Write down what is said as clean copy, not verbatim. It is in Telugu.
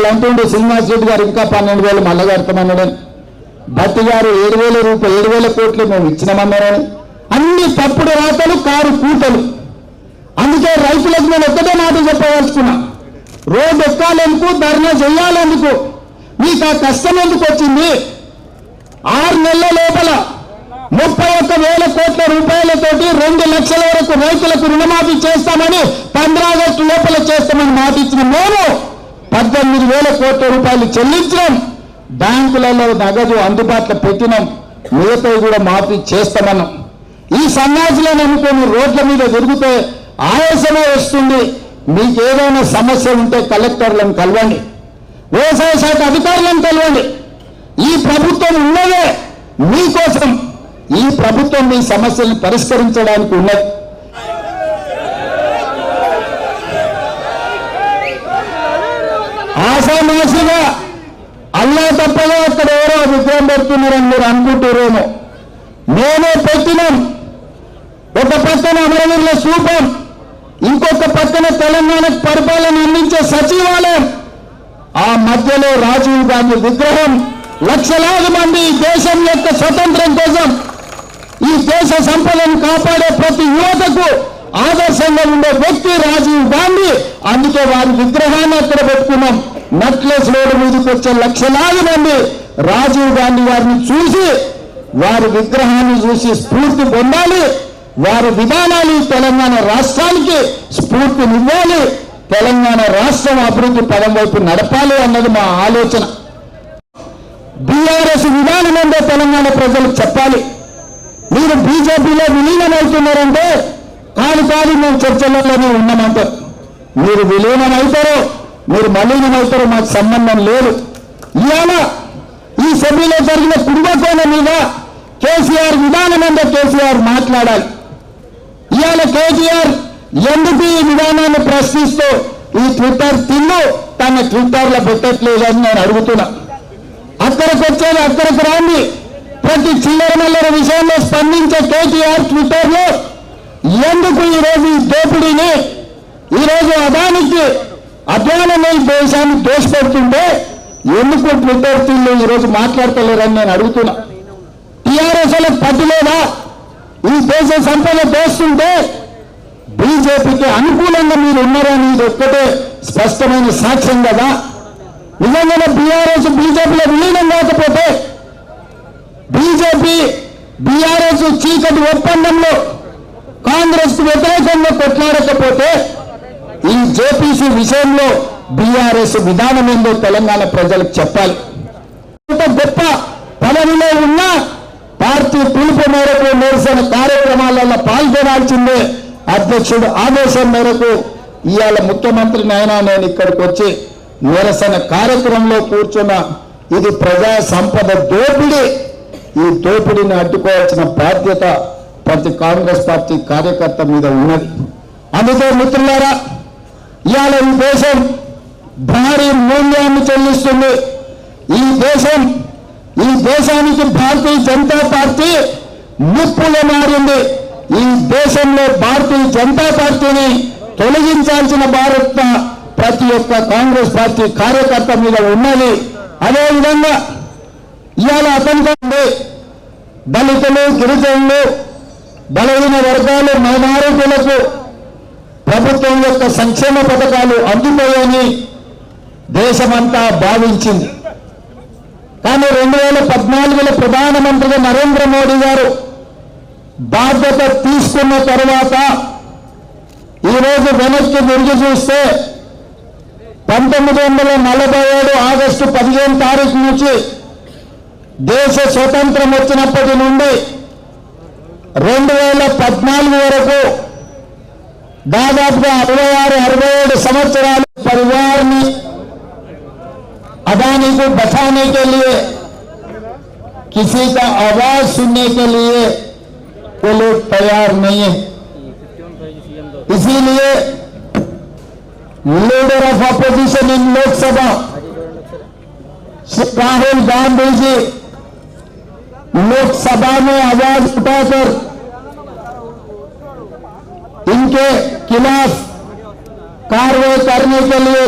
ఇవాళ అంటుండే శ్రీనివాస్ రెడ్డి గారు ఇంకా 12,000 మళ్ళా కడతామన్నాడని, భట్టి గారు 7,000 కోట్లు మేము ఇచ్చినామన్నారని, అన్ని తప్పుడు రాతలు కారు కూతలు. అందుకే రైతులకు నేను ఒక్కటే మాట చెప్పవలసుకున్నా, రోడ్డు ఎక్కాలెందుకు, ధర్నా చెయ్యాలెందుకు, మీకు ఆ కష్టం ఎందుకు వచ్చింది? 6 నెలల లోపల 31,000 కోట్ల రూపాయలతోటి 2 లక్షల వరకు రైతులకు రుణమాఫీ చేస్తామని 15 ఆగస్టు లోపల చేస్తామని మాట ఇచ్చిన మేము 18,000 కోట్ల రూపాయలు చెల్లించడం, బ్యాంకులలో నగదు అందుబాటులో పెట్టినాం, మిగతావి కూడా మాఫీ చేస్తామన్నాం. ఈ సన్నాసులను అనుకుని రోడ్ల మీద తిరిగితే ఆయాసమే వస్తుంది. మీకు ఏదైనా సమస్య ఉంటే కలెక్టర్లను కలవండి, వ్యవసాయ శాఖ అధికారులను కలవండి. ఈ ప్రభుత్వం ఉన్నదే మీకోసం, ఈ ప్రభుత్వం మీ సమస్యలను పరిష్కరించడానికి ఉన్నది. ఆశామాసిగా అల్లా తప్పగా అక్కడ ఎవరో విగ్రహం పెడుతున్నారని మీరు అనుకుంటారేమో, మేమే పెట్టినాం. ఒక పక్కన అమరవీరుల స్థూపం, ఇంకొక పక్కన తెలంగాణకు పరిపాలన అందించే సచివాలయం, ఆ మధ్యలో రాజీవ్ గాంధీ విగ్రహం. లక్షలాది మంది దేశం యొక్క స్వతంత్రం కోసం, ఈ దేశ సంపదను కాపాడే ప్రతి యువతకు ఆదర్శంగా ఉండే వ్యక్తి రాజీవ్ గాంధీ. అందుకే వారి విగ్రహాన్ని అక్కడ పెట్టుకున్నాం. నక్లెస్ రోడ్డు మీదకి వచ్చే లక్షలాది మంది రాజీవ్ గాంధీ గారిని చూసి, వారి విగ్రహాన్ని చూసి స్ఫూర్తి పొందాలి. వారి విధానాలు తెలంగాణ రాష్ట్రానికి స్ఫూర్తినివ్వాలి. తెలంగాణ రాష్ట్రం అభివృద్ధి పదం వైపు నడపాలి అన్నది మా ఆలోచన. బీఆర్ఎస్ విధానం ఏందో తెలంగాణ ప్రజలకు చెప్పాలి. మీరు బీజేపీలో విలీనమవుతున్నారంటే కాదు మేము చర్చలలోనే ఉన్నామంటారు. మీరు విలీనమవుతారో మీరు మలీనమవుతారో మాకు సంబంధం లేదు. ఇవాళ ఈ సభ్యులో జరిగిన కుంభకోణం మీద కేసీఆర్ విధానం ఏందో కేసీఆర్ మాట్లాడాలి. ఇవాళ కేసీఆర్ ఎందుకు ఈ విధానాన్ని ప్రశ్నిస్తూ ఈ ట్విట్టర్ తిన్ను తన ట్విట్టర్లో పెట్టట్లేదని నేను అడుగుతున్నా. అక్కడికి వచ్చేది అక్కడికి రాండి. ప్రతి చిల్లర మల్లర విషయంలో స్పందించే కేటీఆర్ ట్విట్టర్లో ఎందుకు ఈరోజు ఈ దోపిడీని, ఈరోజు అదానికి దేశాన్ని దోషపెడుతుంటే ఎందుకు ట్విట్టర్ తిన్ను ఈరోజు మాట్లాడతలేరని నేను అడుగుతున్నా. టీఆర్ఎస్ వాళ్ళకి పట్టులేదా? ఈ దేశ సంపద దోస్తుంటే బీజేపీకి అనుకూలంగా మీరు ఉన్నారని ఇది ఒక్కటే స్పష్టమైన సాక్ష్యం కదా. నిజంగానే బీఆర్ఎస్ బీజేపీలో విలీనం కాకపోతే, బీఆర్ఎస్ చీకటి ఒప్పందంలో కాంగ్రెస్ కు వ్యతిరేకంగా కొట్లాడకపోతే, ఈ జేపీసీ విషయంలో బీఆర్ఎస్ విధానం ఏందో తెలంగాణ ప్రజలకు చెప్పాలి. గొప్ప పదవిలో ఉన్న పార్టీ పిలుపు మేరకు నిరసన కార్యక్రమాలలో పాల్గొనాల్సిందే. అధ్యక్షుడు ఆదేశం మేరకు ఇవాళ ముఖ్యమంత్రి నాయన నేను ఇక్కడికి వచ్చి నిరసన కార్యక్రమంలో కూర్చున్న. ఇది ప్రజా సంపద దోపిడీ. ఈ దోపిడీని అడ్డుకోవాల్సిన బాధ్యత ప్రతి కాంగ్రెస్ పార్టీ కార్యకర్త మీద ఉన్నది. అందుకే మిత్రులారా, ఇవాళ ఈ దేశం భారీ మూల్యాన్ని చెల్లిస్తుంది. ఈ దేశానికి భారతీయ జనతా పార్టీ ముప్పుగా మారింది. ఈ దేశంలో భారతీయ జనతా పార్టీని తొలగించాల్సిన బాధ్యత ప్రతి ఒక్క కాంగ్రెస్ పార్టీ కార్యకర్త మీద ఉన్నది. అదేవిధంగా ఇవాళ అతనికంటే దళితులు, గిరిజనులు, బలహీన వర్గాలు, మైనారిటీలకు ప్రభుత్వం యొక్క సంక్షేమ పథకాలు అందుతాయని దేశమంతా భావించింది. కానీ 2014లో ప్రధానమంత్రిగా నరేంద్ర మోడీ గారు బాధ్యత తీసుకున్న తర్వాత ఈరోజు వెనక్కి తిరిగి చూస్తే 1947 ఆగస్టు 15 తారీఖు నుంచి దేశ స్వతంత్రం వచ్చినప్పటి నుండి 2014 వరకు దాదాపుగా 66-67 సంవత్సరాలు పరివార్ని अदानी को बचाने के लिए, किसी का आवाज सुनने के लिए वो लोग तैयार नहीं है। इसीलिए leader of opposition in Lok Sabha Rahul Gandhi ji Lok Sabha में आवाज उठाकर इनके खिलाफ कार्रवाई करने के लिए